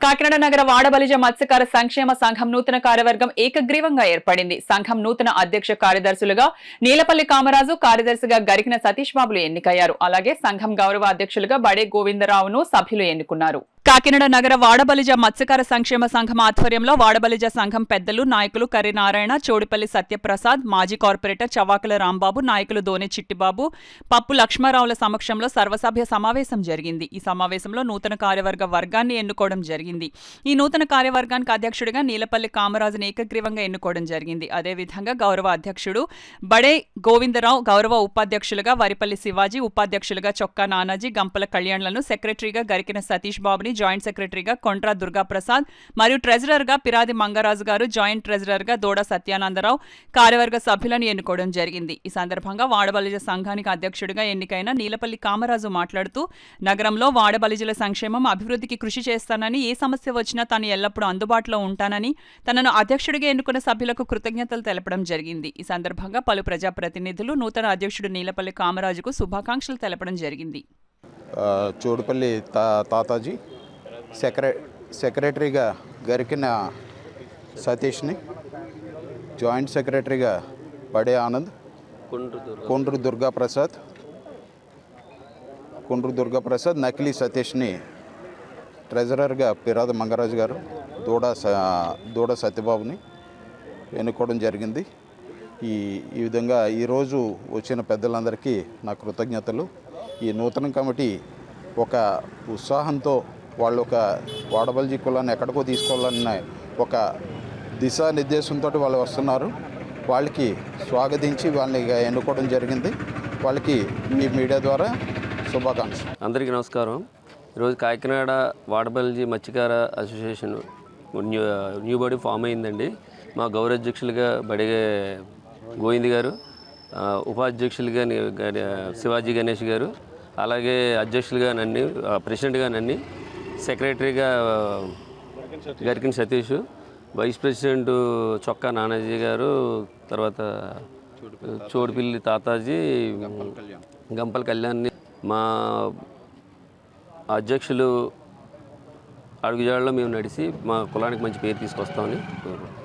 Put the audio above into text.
కాకినాడ నగర వాడబలిజ మత్స్యకార సంక్షేమ సంఘం నూతన కార్యవర్గం ఏకగ్రీవంగా ఏర్పడింది. సంఘం నూతన అధ్యక్ష కార్యదర్శులుగా నీలపల్లి కామరాజు, కార్యదర్శిగా గరికిన సతీష్ బాబులు ఎన్నికయ్యారు. అలాగే సంఘం గౌరవ అధ్యక్షులుగా బడే గోవిందరావును సభ్యులు ఎన్నుకున్నారు. కాకినాడ నగర వాడబలిజ మత్స్యకార సంక్షేమ సంఘం ఆధ్వర్యంలో వాడబలిజ సంఘం పెద్దలు, నాయకులు కర్రి నారాయణ, చోడిపల్లి సత్యప్రసాద్, మాజీ కార్పొరేటర్ చవాకుల రాంబాబు, నాయకులు దోనె చిట్టిబాబు, పప్పు లక్ష్మారావుల సమక్షంలో సర్వసభ్య సమావేశం జరిగింది. ఈ సమావేశంలో నూతన కార్యవర్గ వర్గాన్ని ఎన్నుకోవడం జరిగింది. ఈ నూతన కార్యవర్గానికి అధ్యక్షుడిగా నీలపల్లి కామరాజును ఏకగ్రీవంగా ఎన్నుకోవడం జరిగింది. అదేవిధంగా గౌరవ అధ్యక్షుడు బడే గోవిందరావు, గౌరవ ఉపాధ్యక్షులుగా వరిపల్లి శివాజీ, ఉపాధ్యక్షులుగా చొక్కా నానాజీ, గంపల కళ్యాణ్లను, సెక్రటరీగా గరికిన సతీష్ బాబుని, జాయింట్ సెక్రటరీగా కొంట్రా దుర్గాప్రసాద్ మరియు ట్రెజరర్గా పిరాది మంగరాజు గారు, జాయింట్ ట్రెజరర్గా దోడ సత్యానందరావు కార్యవర్గ సభ్యులను ఎన్నుకోవడం జరిగింది. ఈ సందర్భంగా వాడబలిజ సంఘానికి అధ్యక్షుడిగా ఎన్నికైన నీలపల్లి కామరాజు మాట్లాడుతూ, నగరంలో వాడబలిజల సంక్షేమం, అభివృద్ధికి కృషి చేస్తానని, ఏ సమస్య వచ్చినా తాను ఎల్లప్పుడూ అందుబాటులో ఉంటానని తనను అధ్యక్షుడిగా ఎన్నుకున్న సభ్యులకు కృతజ్ఞతలు తెలపడం జరిగింది. ఈ సందర్భంగా పలు ప్రజాప్రతినిధులు నూతన అధ్యక్షుడు నీలపల్లి కామరాజుకు శుభాకాంక్షలు తెలపడం జరిగింది. చోడుపల్లి తాతాజీ, సెక్రటరీగా గరికిన సతీష్ని, జాయింట్ సెక్రటరీగా బడే ఆనంద్, కొండ్రు దుర్గాప్రసాద్, నకిలీ సతీష్ని, ట్రెజరర్గా పిరాది మంగరాజు గారు, దూడ సత్యబాబుని ఎన్నుకోవడం జరిగింది. ఈ విధంగా ఈరోజు వచ్చిన పెద్దలందరికీ నా కృతజ్ఞతలు. ఈ నూతన కమిటీ ఒక ఉత్సాహంతో వాళ్ళు ఒక వాడబలిజీ కులాన్ని ఎక్కడికో తీసుకోవాలన్న ఒక దిశానిర్దేశంతో వాళ్ళు వస్తున్నారు. వాళ్ళకి స్వాగతించి వాళ్ళని ఎన్నుకోవడం జరిగింది. వాళ్ళకి ఈ మీడియా ద్వారా శుభాకాంక్షలు. అందరికీ నమస్కారం. ఈరోజు కాకినాడ వాడబలిజీ మత్స్యకార అసోసియేషన్ న్యూ బాడీ ఫామ్ అయిందండి. మా గౌరవాధ్యక్షులుగా బడే గోవింద్ గారు, ఉపాధ్యక్షులుగా శివాజీ గణేష్ గారు, అలాగే అధ్యక్షులుగా నన్ను, ప్రెసిడెంట్గా నన్ను, సెక్రటరీగా గరికిన సతీష్, వైస్ ప్రెసిడెంట్ చొక్కా నానాజీ గారు, తర్వాత చోడిపల్లి తాతాజీ, గంపల కళ్యాణ్. మా అధ్యక్షులు అడుగుజాడలో మేము నడిచి మా కులానికి మంచి పేరు తీసుకొస్తామని కోరుకుంటున్నాం.